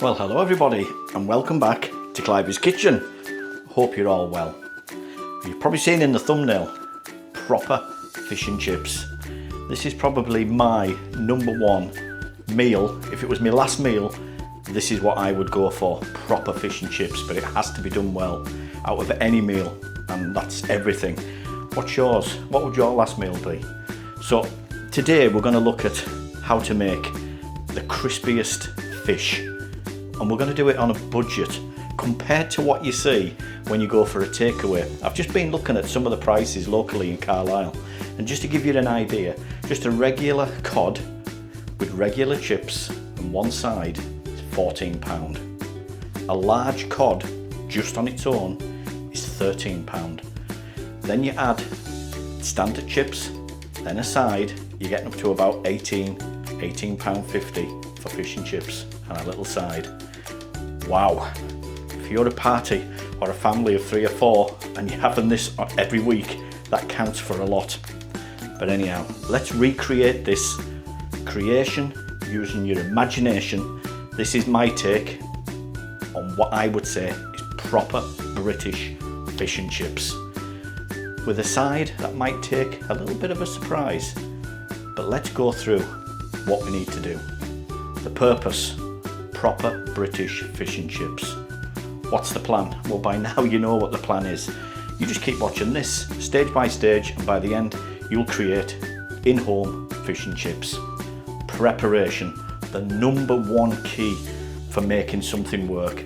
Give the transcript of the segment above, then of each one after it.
Well, hello everybody and welcome back to Clivy's Kitchen. Hope you're all well. You've probably seen in the thumbnail, proper fish and chips. This is probably my number one meal. If it was my last meal, this is what I would go for, proper fish and chips, but it has to be done well out of any meal, and that's everything. What's yours? What would your last meal be? So today we're going to look at how to make the crispiest fish, and we're going to do it on a budget compared to what you see when you go for a takeaway. I've just been looking at some of the prices locally in Carlisle, and just to give you an idea, just a regular cod with regular chips and one side is £14. A large cod just on its own is £13. Then you add standard chips, then a side, you're getting up to about £18.50 for fish and chips and a little side. Wow, if you're a party or a family of 3 or 4 and you're having this every week, that counts for a lot. But anyhow, let's recreate this creation using your imagination. This is my take on what I would say is proper British fish and chips, with a side that might take a little bit of a surprise. But let's go through what we need to do. The purpose, proper British fish and chips. What's the plan? Well, by now you know what the plan is. You just keep watching this stage by stage, and by the end you'll create in-home fish and chips. Preparation, the number one key for making something work.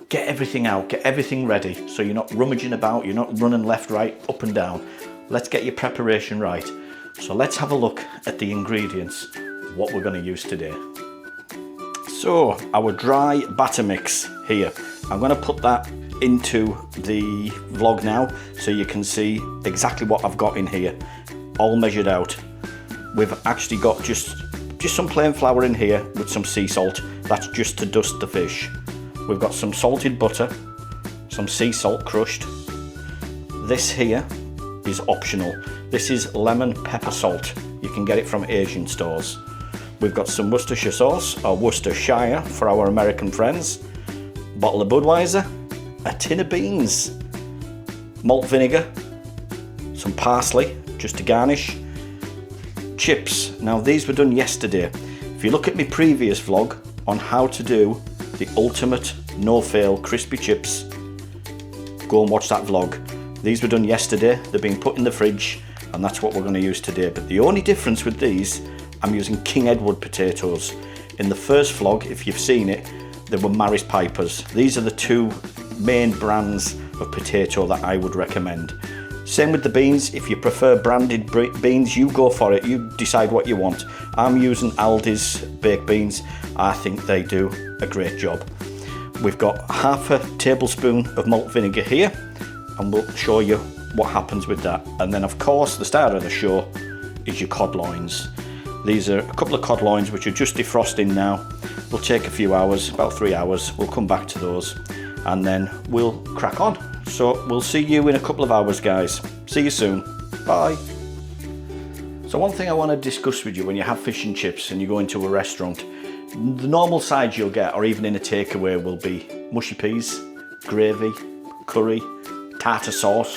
Get everything out, get everything ready, so you're not rummaging about, you're not running left, right, up and down. Let's get your preparation right. So let's have a look at the ingredients, what we're going to use today. So our dry batter mix here, I'm going to put that into the vlog now so you can see exactly what I've got in here, all measured out. We've actually got just some plain flour in here with some sea salt. That's just to dust the fish. We've got some salted butter, some sea salt crushed. This here is optional. This is lemon pepper salt. You can get it from Asian stores. We've got some Worcestershire sauce, or Worcestershire for our American friends, bottle of Budweiser, a tin of beans, malt vinegar, some parsley just to garnish, chips. Now these were done yesterday. If you look at my previous vlog on how to do the ultimate no-fail crispy chips, go and watch that vlog. These were done yesterday, they've been put in the fridge, and that's what we're going to use today. But the only difference with these, I'm using King Edward potatoes. In the first vlog, if you've seen it, they were Maris Pipers. These are the two main brands of potato that I would recommend. Same with the beans. If you prefer branded beans, you go for it. You decide what you want. I'm using Aldi's baked beans. I think they do a great job. We've got half a tablespoon of malt vinegar here, and we'll show you what happens with that. And then of course the star of the show is your cod loins. These are a couple of cod loins which are just defrosting now. Will take a few hours, about 3 hours. We'll come back to those and then we'll crack on. So we'll see you in a couple of hours, guys. See you soon. Bye. So one thing I want to discuss with you when you have fish and chips and you go into a restaurant, the normal sides you'll get, or even in a takeaway, will be mushy peas, gravy, curry, tartar sauce.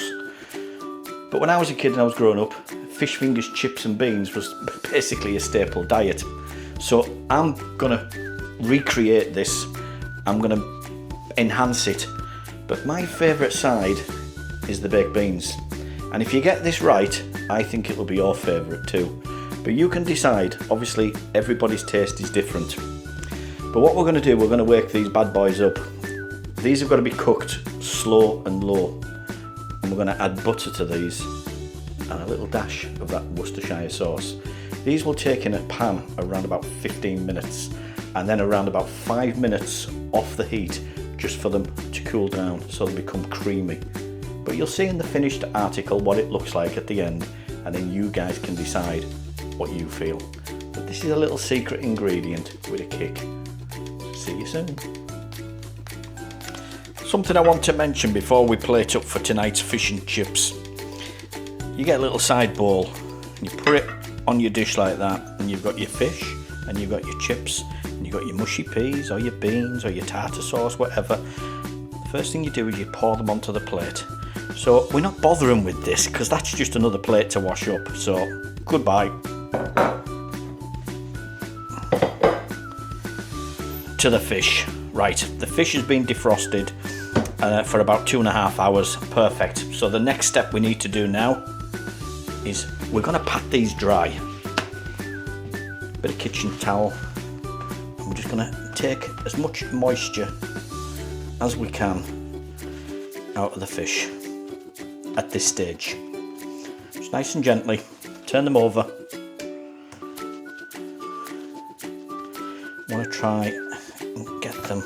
But when I was a kid and I was growing up, fish fingers, chips and beans was basically a staple diet. So I'm gonna recreate this, I'm gonna enhance it. But my favourite side is the baked beans. And if you get this right, I think it will be your favourite too. But you can decide. Obviously, everybody's taste is different. But what we're going to do, we're going to wake these bad boys up. These have got to be cooked slow and low. And we're going to add butter to these and a little dash of that Worcestershire sauce. These will take in a pan around about 15 minutes and then around about 5 minutes off the heat just for them to cool down so they become creamy. But you'll see in the finished article what it looks like at the end, and then you guys can decide what you feel. But this is a little secret ingredient with a kick. See you soon. Something I want to mention before we plate up for tonight's fish and chips. You get a little side bowl, you put it on your dish like that, and you've got your fish and you've got your chips, and you've got your mushy peas, or your beans, or your tartar sauce, whatever, the first thing you do is you pour them onto the plate. So we're not bothering with this, because that's just another plate to wash up, so goodbye. To the fish. Right, the fish has been defrosted for about 2.5 hours. Perfect. So the next step we need to do now is we're going to pat these dry. Bit of kitchen towel, and we're just going to take as much moisture as we can out of the fish at this stage. Just nice and gently turn them over. Want to try and get them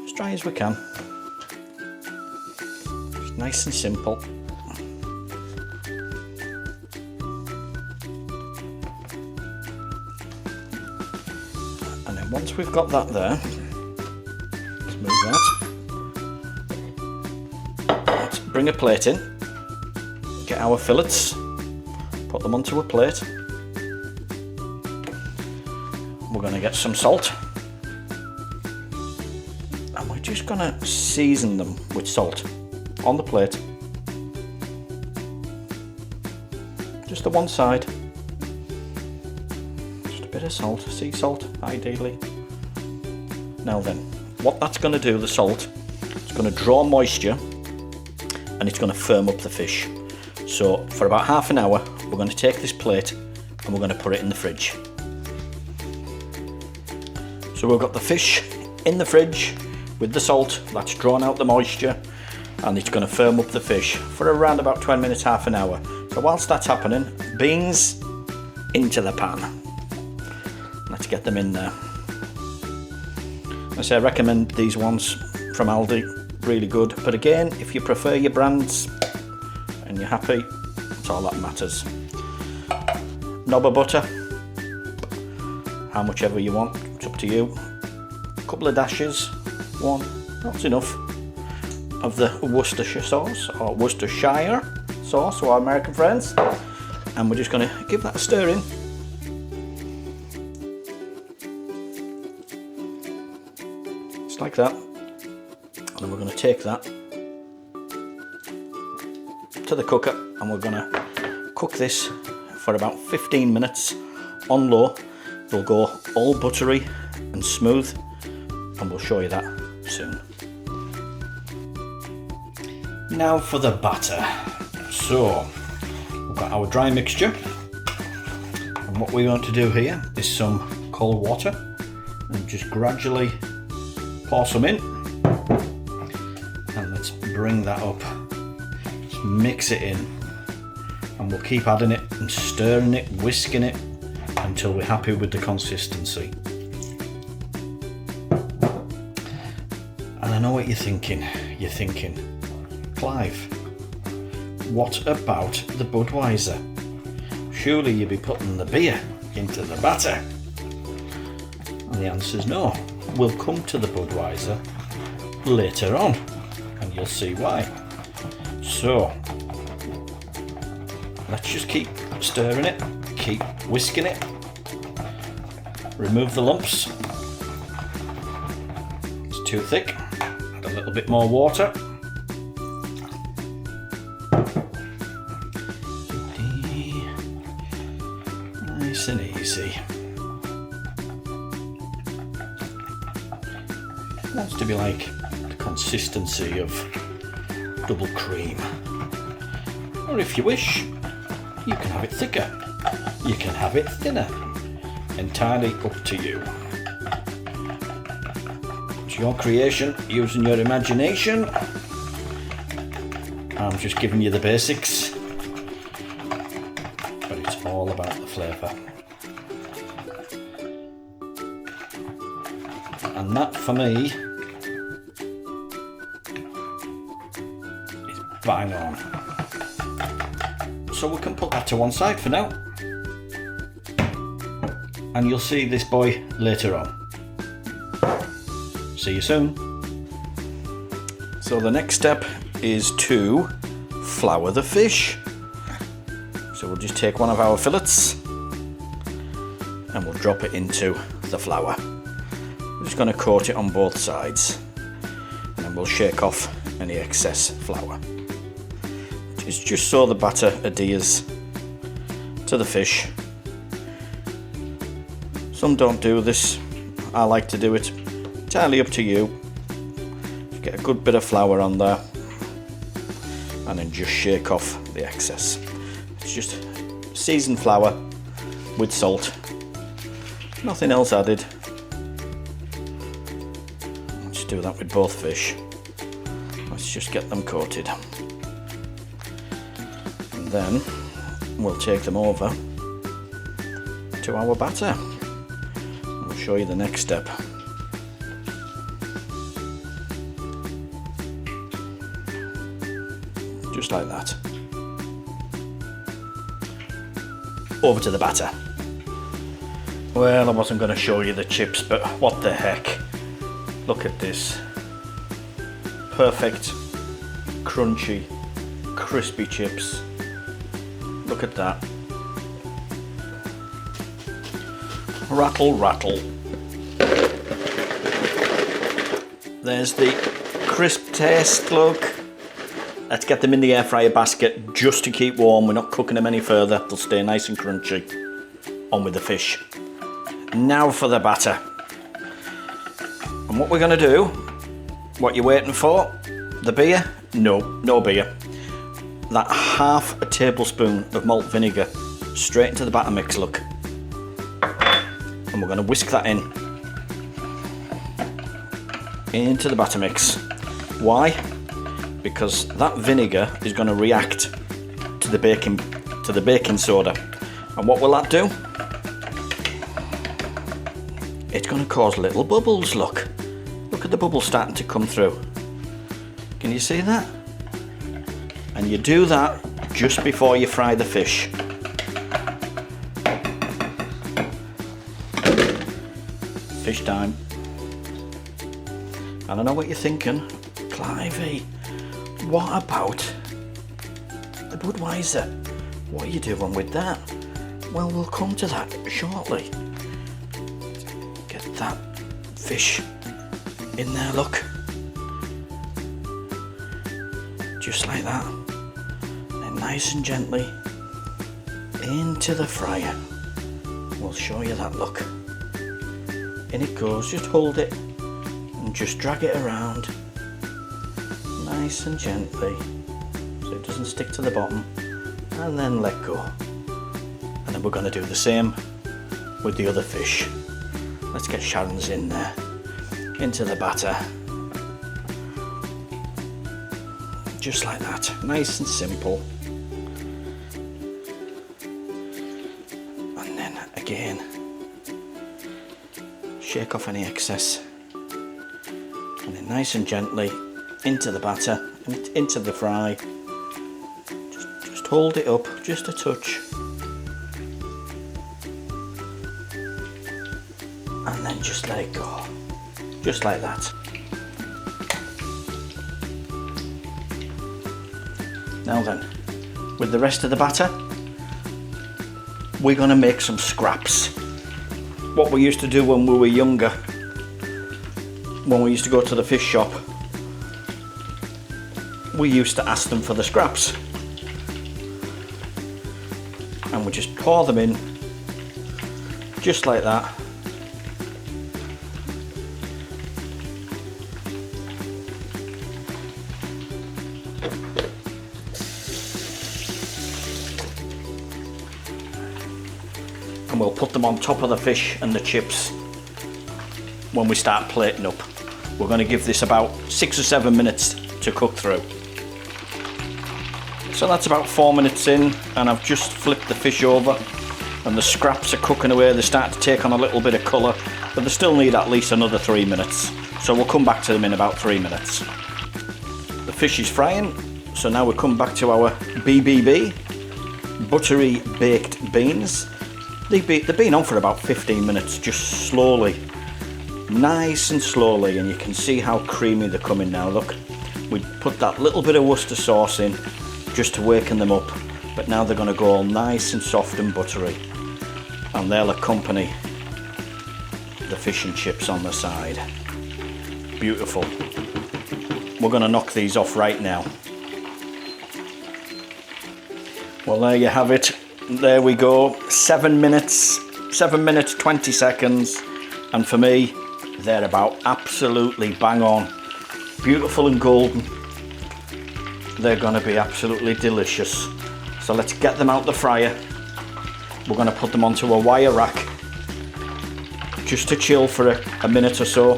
as dry as we can. Just nice and simple. And then once we've got that there, let's move that. Let's bring a plate in, get our fillets, put them onto a plate. We're going to get some salt, and we're just going to season them with salt on the plate. Just the one side. Just a bit of salt, sea salt ideally. Now then, what that's going to do, the salt, it's going to draw moisture and it's going to firm up the fish. So for about half an hour we're going to take this plate and we're going to put it in the fridge. So we've got the fish in the fridge with the salt, that's drawn out the moisture, and it's going to firm up the fish for around about 20 minutes, half an hour. So whilst that's happening, beans into the pan. Let's get them in there. I say I recommend these ones from Aldi, really good. But again, if you prefer your brands and you're happy, that's all that matters. Knob of butter, how much ever you want, it's up to you. A couple of dashes, one, that's enough, of the Worcestershire sauce, or Worcestershire sauce for our American friends. And we're just going to give that a stir in. Just like that. And then we're going to take that to the cooker and we're going to cook this for about 15 minutes on low. They'll go all buttery and smooth, and we'll show you that soon. Now for the batter. So we've got our dry mixture, and what we're going to do here is some cold water and just gradually pour some in, and let's bring that up. Just mix it in, and we'll keep adding it and stirring it, whisking it until we're happy with the consistency. And I know what you're thinking. You're thinking, Clive, what about the Budweiser? Surely you'd be putting the beer into the batter. And the answer is no. We'll come to the Budweiser later on, and you'll see why. So let's just keep stirring it, keep whisking it, remove the lumps. It's too thick, add a little bit more water. Nice and easy. It wants to be like the consistency of double cream. Or if you wish, you can have it thicker, you can have it thinner, entirely up to you. It's your creation, using your imagination. I'm just giving you the basics, but it's all about the flavour. And that for me is bang on. So we can put that to one side for now, and you'll see this boy later on. See you soon. So the next step is to flour the fish. So we'll just take one of our fillets and we'll drop it into the flour. We're just going to coat it on both sides, and then we'll shake off any excess flour. It's just so the batter adheres to the fish. Some don't do this, I like to do it. Entirely up to you. Get a good bit of flour on there and then just shake off the excess. It's just seasoned flour with salt, nothing else added. Let's do that with both fish. Let's just get them coated, and then we'll take them over to our batter. We'll show you the next step. Just like that. Over to the batter. Well, I wasn't going to show you the chips, but what the heck. Look at this. Perfect, crunchy, crispy chips. Look at that. Rattle, rattle. There's the crisp taste, look. Let's get them in the air fryer basket just to keep warm. We're not cooking them any further. They'll stay nice and crunchy. On with the fish. Now for the batter. And what we're going to do, what you're waiting for, the beer? No, no beer. That half a tablespoon of malt vinegar straight into the batter mix, look. And we're going to whisk that in. Into the batter mix. Why? Because that vinegar is going to react to the baking soda. And what will that do? It's going to cause little bubbles, look. Look at the bubbles starting to come through. Can you see that? And you do that just before you fry the fish. Fish time. And I know what you're thinking, Clivey, what about the Budweiser? What are you doing with that? Well, we'll come to that shortly. Get that fish in there, look. Just like that. And nice and gently into the fryer. We'll show you that, look. In it goes, just hold it and just drag it around nice and gently so it doesn't stick to the bottom, and then let go. And then we're going to do the same with the other fish. Let's get Sharon's in there, into the batter, just like that, nice and simple. And then again, shake off any excess, and then nice and gently into the batter and into the fry. Just hold it up just a touch, and then just let it go, just like that. Now then, with the rest of the batter, we're going to make some scraps. What we used to do when we were younger, when we used to go to the fish shop, we used to ask them for the scraps, and we just pour them in just like that. And we'll put them on top of the fish and the chips when we start plating up. We're going to give this about 6 or 7 minutes to cook through. So that's about 4 minutes in, and I've just flipped the fish over and the scraps are cooking away. They start to take on a little bit of colour, but they still need at least another 3 minutes. So we'll come back to them in about 3 minutes. The fish is frying, so now we come back to our BBB, Buttery Baked Beans. They've been on for about 15 minutes, just slowly, nice and slowly, and you can see how creamy they're coming now, look. We put that little bit of Worcester sauce in just to waken them up, but now they're going to go all nice and soft and buttery, and they'll accompany the fish and chips on the side. Beautiful. We're going to knock these off right now. Well, there you have it. There we go. 7 minutes 20 seconds, and for me they're about absolutely bang on. Beautiful and golden. They're going to be absolutely delicious. So let's get them out the fryer. We're going to put them onto a wire rack just to chill for a minute or so,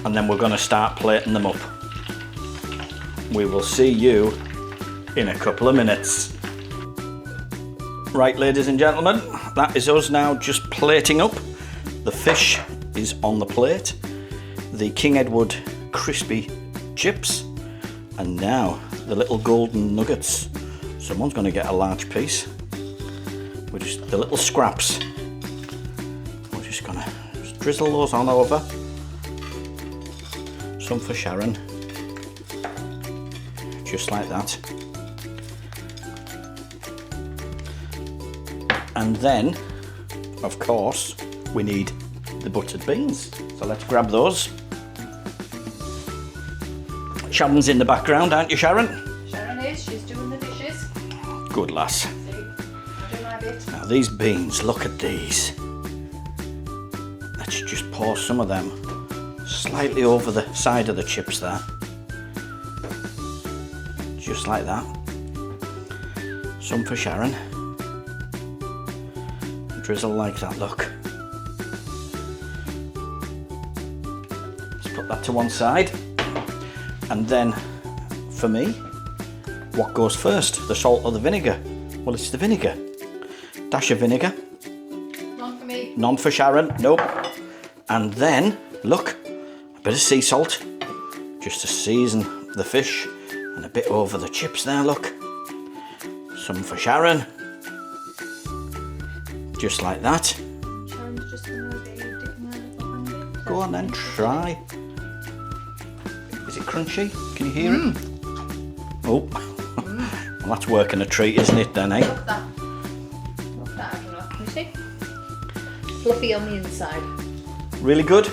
and then we're going to start plating them up. We will see you in a couple of minutes. Right, ladies and gentlemen, that is us now just plating up. The fish is on the plate, the King Edward crispy chips, and now the little golden nuggets. Someone's going to get a large piece. We're just the little scraps. We're just going to drizzle those on over. Some for Sharon. Just like that. And then, of course, we need the buttered beans. So let's grab those. Sharon's in the background, aren't you, Sharon? Sharon is, she's doing the dishes. Good lass. See, I do my bit. Now these beans, look at these. Let's just pour some of them slightly over the side of the chips there. Just like that. Some for Sharon. Drizzle like that, look. Let's put that to one side. And then, for me, what goes first? The salt or the vinegar? Well, it's the vinegar. Dash of vinegar. None for me. None for Sharon, nope. And then, look, a bit of sea salt, just to season the fish, and a bit over the chips there, look. Some for Sharon. Just like that. Sharon's just going to be dipping her behind it. Go on then, try. Is it crunchy? Can you hear it? Oh, well, that's working a treat, isn't it then, eh? Look that. Look that, I don't know. Can you see? Fluffy on the inside. Really good?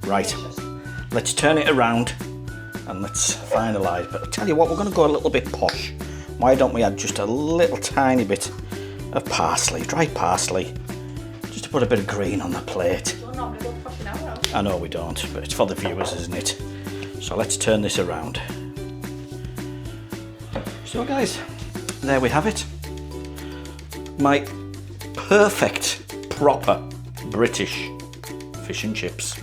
Right, Delicious. let's turn it around and let's finalise. But I'll tell you what, we're going to go a little bit posh. Why don't we add just a little tiny bit of parsley, dried parsley, just to put a bit of green on the plate. Don't normally go posh now, no? I know we don't, but it's for the viewers, isn't it? So let's turn this around. So guys, there we have it. My perfect, proper British fish and chips.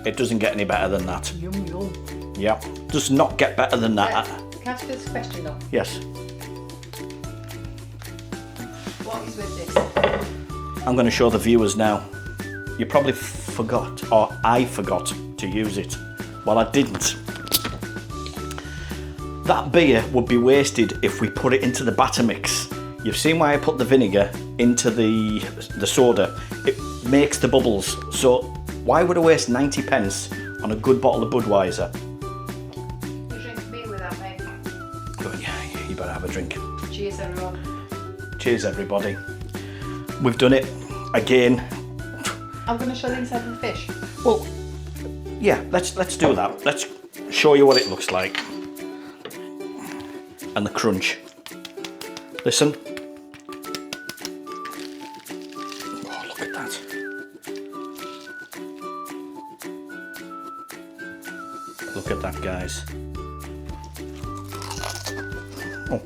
It doesn't get any better than that. Yum yum. Yep, does not get better than that. Can I ask you this question though? Yes, What is with this? I'm going to show the viewers now. You probably forgot, or I forgot to use it. Well, I didn't. That beer would be wasted if we put it into the batter mix. You've seen why I put the vinegar into the soda. It makes the bubbles. So why would I waste 90 pence on a good bottle of Budweiser? You drink beer with that, mate. Oh, yeah, you better have a drink. Cheers, everyone. Cheers, everybody. We've done it again. I'm going to show the inside of the fish. Well, yeah, let's do that. Let's show you what it looks like. And the crunch. Listen. Oh, look at that. Look at that, guys. Oh,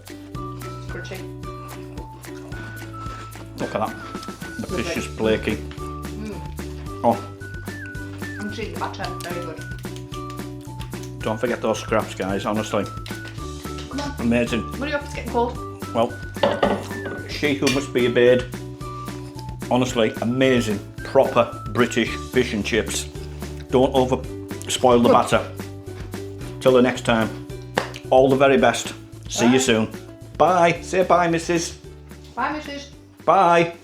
Crunchy. look at that. The fish is flaky. Oh, I'm cheating butter. Very good. don't forget those scraps, guys, honestly. Come on. Amazing. What are you up? It's getting cold. Well, she who must be obeyed. Honestly, amazing, proper British fish and chips. Don't over spoil the batter. Till the next time, all the very best. See you soon. Bye. Say bye, missus. Bye, Mrs. Bye.